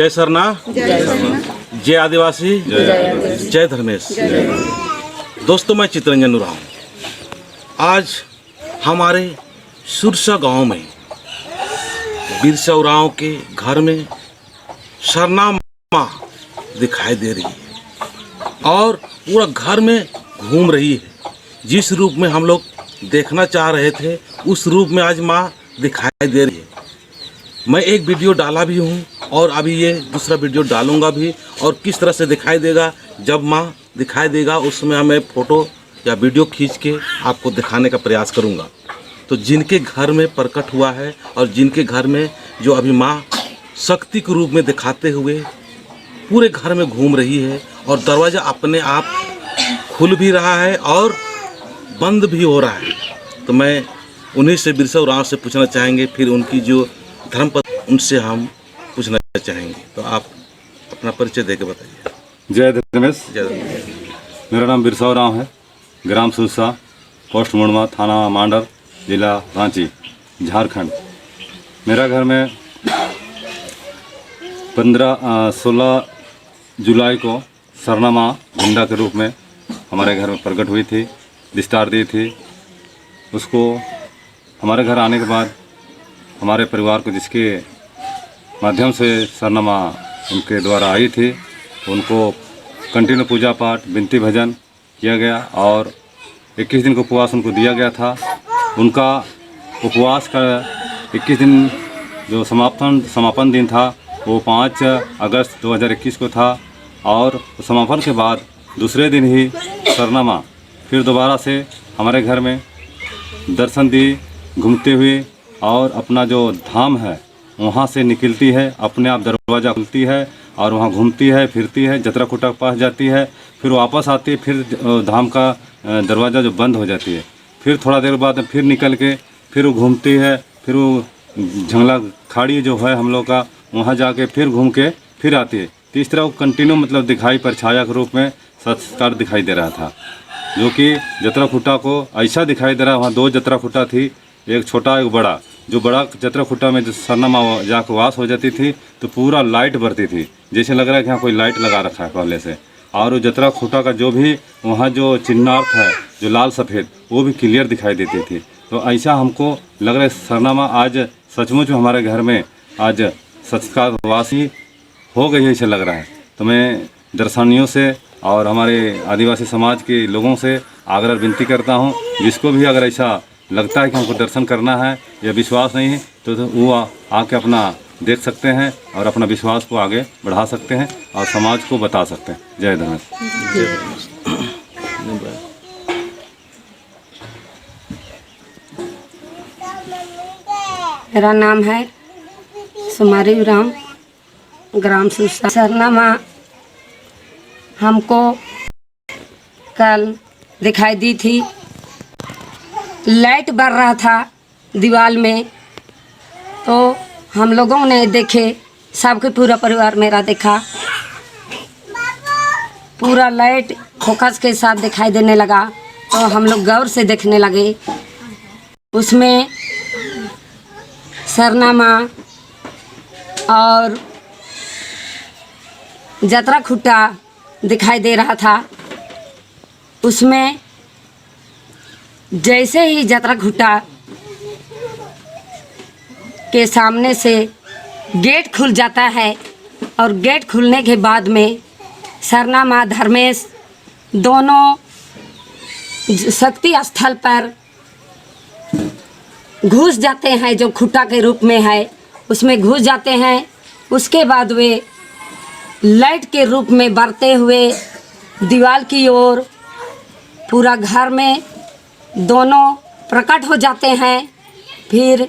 जय सरना, जय आदिवासी, जय धर्मेश। दोस्तों, मैं चितरंजन उरांव। आज हमारे सुरसा गांव में बिरसा उरांव के घर में सरना माँ दिखाई दे रही है और पूरा घर में घूम रही है। जिस रूप में हम लोग देखना चाह रहे थे उस रूप में आज माँ दिखाई दे रही है। मैं एक वीडियो डाला भी हूँ और अभी ये दूसरा वीडियो डालूंगा भी, और किस तरह से दिखाई देगा जब माँ दिखाई देगा उसमें मैं फ़ोटो या वीडियो खींच के आपको दिखाने का प्रयास करूँगा। तो जिनके घर में प्रकट हुआ है और जिनके घर में जो अभी माँ शक्ति के रूप में दिखाते हुए पूरे घर में घूम रही है और दरवाज़ा अपने आप खुल भी रहा है और बंद भी हो रहा है, तो मैं उन्हीं से बिरसा उरांव से पूछना चाहेंगे, फिर उनकी जो धर्मपत्नी उनसे हम पूछना चाहेंगे। तो आप अपना परिचय देकर बताइए। जय धर्मेश। जय धर्मेश। मेरा नाम बिरसा उरांव है, ग्राम सुरसा, पोस्ट मुड़मा, थाना मांडर, जिला रांची, झारखंड। मेरा घर में 16 जुलाई को सरना माँ झंडा के रूप में हमारे घर में प्रकट हुई थी, विस्तार दी थी। उसको हमारे घर आने के बाद हमारे परिवार को जिसके माध्यम से सरना माँ उनके द्वारा आई थी, उनको कंटिन्यू पूजा पाठ, विनती भजन किया गया और 21 दिन का उपवास उनको दिया गया था। उनका उपवास का 21 दिन जो समापन दिन था वो 5 अगस्त 2021 को था और समापन के बाद दूसरे दिन ही सरना माँ फिर दोबारा से हमारे घर में दर्शन दी, घूमते हुए, और अपना जो धाम है वहाँ से निकलती है, अपने आप दरवाज़ा खुलती है और वहाँ घूमती है, फिरती है, जतरा खुटा के पास जाती है, फिर वापस आती है, फिर धाम का दरवाज़ा जो बंद हो जाती है, फिर थोड़ा देर बाद फिर निकल के फिर वो घूमती है, फिर वो झंगला खाड़ी जो है हम लोग का वहाँ जाके फिर घूम के फिर आती है। तो इस तरह वो कंटिन्यू मतलब दिखाई परछाया के रूप में संस्कार दिखाई दे रहा था, जो कि जतरा खुटा को ऐसा दिखाई दे रहा। वहाँ 2 जतरा खुटा थी, एक छोटा एक बड़ा। जो बड़ा जतरा खुटा में जो सरना माँ जाकर वास हो जाती थी तो पूरा लाइट बरती थी, जैसे लग रहा है कि यहाँ कोई लाइट लगा रखा है पहले से। और वो जतरा खुटा का जो भी वहाँ जो चिन्हार्थ है जो लाल सफ़ेद, वो भी क्लियर दिखाई देती थी। तो ऐसा हमको लग रहा है सरना माँ आज सचमुच हमारे घर में आज संस्कार वासी हो गई है, ऐसा लग रहा है। तो मैं दर्शनियों से और हमारे आदिवासी समाज के लोगों से आग्रह विनती करता हूँ, जिसको भी अगर ऐसा लगता है कि हमको दर्शन करना है या विश्वास नहीं है तो वो आके अपना देख सकते हैं और अपना विश्वास को आगे बढ़ा सकते हैं और समाज को बता सकते हैं। जय धर्मेश। मेरा नाम है सुमारी उरांव, ग्राम सुरसा। सरना माँ हमको कल दिखाई दी थी, लाइट बर रहा था दीवार में, तो हम लोगों ने देखे, सबके पूरा परिवार मेरा देखा, पूरा लाइट फोकस के साथ दिखाई देने लगा। तो हम लोग गौर से देखने लगे, उसमें सरना माँ और जतरा खुटा दिखाई दे रहा था। उसमें जैसे ही जतरा खुटा के सामने से गेट खुल जाता है और गेट खुलने के बाद में सरना माँ धर्मेश दोनों शक्ति स्थल पर घुस जाते हैं, जो खुटा के रूप में है उसमें घुस जाते हैं। उसके बाद वे लाइट के रूप में बढ़ते हुए दीवार की ओर पूरा घर में दोनों प्रकट हो जाते हैं। फिर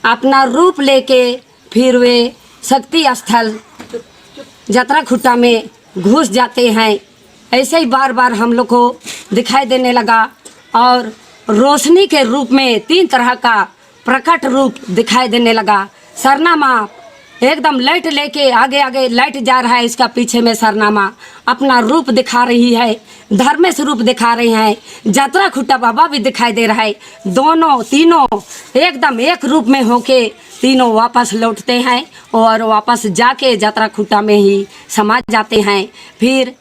अपना रूप लेके फिर वे शक्ति स्थल जतरा खुटा में घुस जाते हैं। ऐसे ही बार बार हम लोग को दिखाई देने लगा और रोशनी के रूप में 3 तरह का प्रकट रूप दिखाई देने लगा। सरना माँ एकदम लाइट लेके आगे आगे लाइट जा रहा है, इसका पीछे में सरनामा अपना रूप दिखा रही है, धर्मेश रूप दिखा रहे हैं। यात्रा खुट्टा बाबा भी दिखाई दे रहा है। दोनों तीनों एकदम एक रूप में होके तीनों वापस लौटते हैं और वापस जाके यात्रा खुट्टा में ही समा जाते हैं। फिर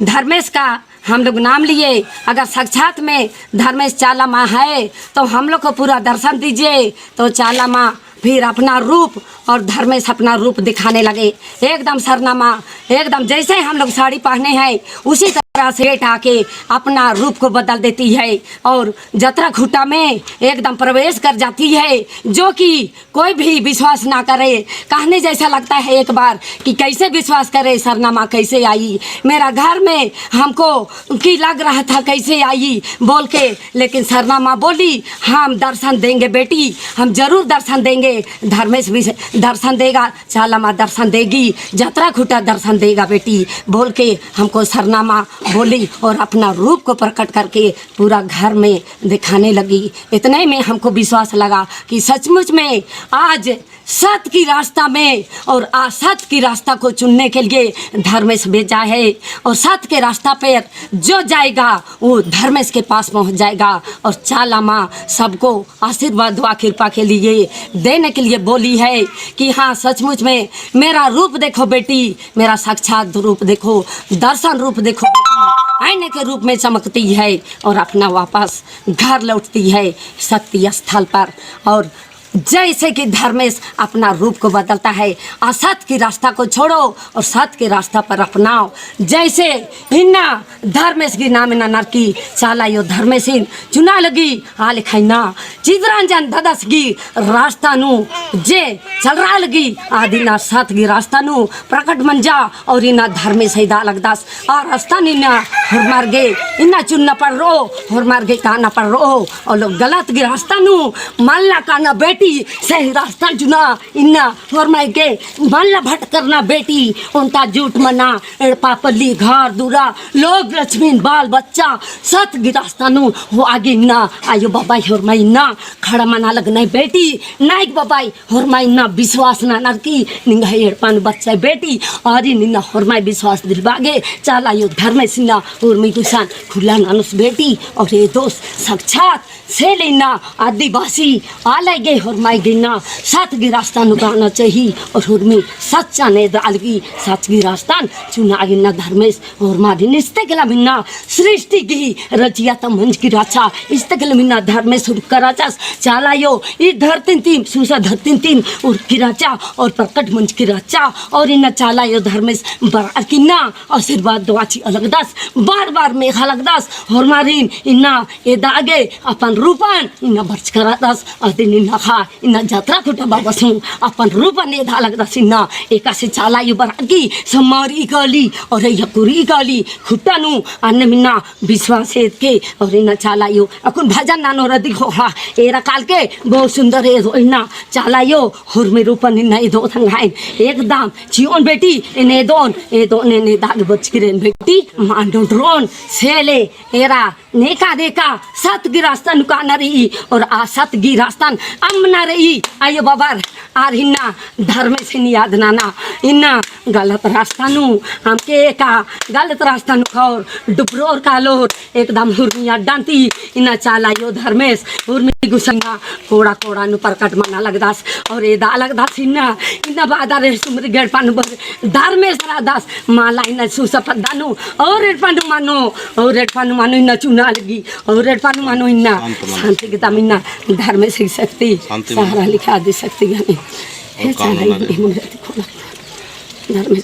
धर्मेश का हम लोग नाम लिए, अगर साक्षात में धर्मेश चाला माँ है तो हम लोग को पूरा दर्शन दीजिए। तो चाला माँ फिर अपना रूप और धर्मेश अपना रूप दिखाने लगे। एकदम सरनामा एकदम जैसे हम लोग साड़ी पहने हैं उसी तरह से आके अपना रूप को बदल देती है और यात्रा खुट्टा में एकदम प्रवेश कर जाती है, जो कि कोई भी विश्वास ना करे। कहने जैसा लगता है एक बार कि कैसे विश्वास करे, सरनामा कैसे आई मेरा घर में, हमको कि लग रहा था कैसे आई बोल के, लेकिन सरनामा बोली हम दर्शन देंगे बेटी, हम जरूर दर्शन देंगे। धर्मेश भी दर्शन देगा, चाला माँ दर्शन देगी, यात्रा खुट्टा दर्शन देगा बेटी बोल के हमको सरनामा बोली और अपना रूप को प्रकट करके पूरा घर में दिखाने लगी। इतने में हमको विश्वास लगा कि सचमुच में आज सत्य की रास्ता में और असत्य की रास्ता को चुनने के लिए धर्मेश भेजा है, और सत्य के रास्ता पर जो जाएगा वो धर्मेश के पास पहुंच जाएगा। और चाला माँ सबको आशीर्वाद दुआ कृपा के लिए देने के लिए बोली है कि हाँ सचमुच में मेरा रूप देखो बेटी, मेरा साक्षात रूप देखो, दर्शन रूप देखो बेटी, आईने के रूप में चमकती है और अपना वापस घर लौटती है शक्ति स्थल पर। और जैसे कि धर्मेश अपना रूप को बदलता है, असत की रास्ता को छोड़ो और सत्य के रास्ता पर अपनाओ। जैसे इन्ना धर्मेश की नाम ना नरकी चाला यो धर्मेश चुना लगी हाल खाइना चितरंजन ददस की रास्ता नु जे चल रहा लगी आदि ना सत्य की रास्ता नु प्रकट मन जा और इना धर्मेश ही दा लगदास आ रास्ता निना हर मार गए इन्ना चुनना पड़ रो हर मार गए कहना पड़ रो और लोग गलत की रास्ता नु मानला कहना बेटी सही रास्ता चुना इन्ना फरमाई के मानला भट करना बेटी उनका झूठ मना पापली घर दूरा लोग लक्ष्मी बाल बच्चा सत की रास्ता नु वो आगे ना आयो बाबाई हरमाई ना खड़ा मना लगना बेटी नाइक बाबाई हरमाई ना विश्वास ना नरकी निंगा हेड़पान बच्चा बेटी और निन्ना हरमाई विश्वास दिलबागे चला यो धर्मेश ना हरमी कुसान खुला नानुस बेटी और ये दोस्त साक्षात से लेना आदिवासी आले गए हरमाई गिना सत की रास्ता नुकाना चाहिए और हरमी सच्चा ने दालगी सच की रास्ता चुना गिना धर्मेश और मादी निस्ते के मिन्ना सृष्टि की रचिया त मंच की राचा इस्ते के मिन्ना धर्मेश कराचा चाला यो ये धरती तीन सुसा धरती तीन और की राचा और प्रकट मंच की राचा और इन्ना चाला यो धर्मेश बरार किन्ना आशीर्वाद दुआची अलग दास बार बार मेघा अलग दास और मारीन इन्ना ये दागे अपन रूपन इन्ना बर्च करा दास अदिन इन्ना खा इन्ना यात्रा खुट्टा बाबसू अपन रूपन ये धा अलग दास इन्ना एका से चाला यो बरागी समारी गाली और यकुरी गाली खुट्टा नु अन्य मिन्ना विश्वास के और इन्ना चाला यो अकुन भजन नानो रदी खोहा एरा काल के बहुत सुंदर है इन्ना चाला यो हुरमे रूपन इन्ना ये दो थंगाइन एकदम जीवन बेटी इन्हें दोन ए दोन ने दाग बच की रेन बेटी मांडो ड्रोन सेले एरा नेका देखा सत की रास्ता नुकाना रही और आ सत की रास्ता अमना रही आयो बाबर आर हिन्ना धर्म से याद नाना इन्ना गलत रास्ता नु हमके का गलत रास्ता नु खौर डुबरोर कालोर एकदम हुरमिया डांती इन्ना चाला यो धर्मेश हुरमी गुसंगा कोड़ा कोड़ा नु प्रकट मना लगदास और ए दा लगदास इन्ना बादा रे सुमर गेड़ पानु धर्मेश रादास माला इन्ना सुसपत दानु और रेड पानु मानो इन्ना चुना लगी और रेड पानु मानो इन्ना शांति के दाम इन्ना धर्मेश की शक्ति सहारा लिखा दे सकती है धर्मेश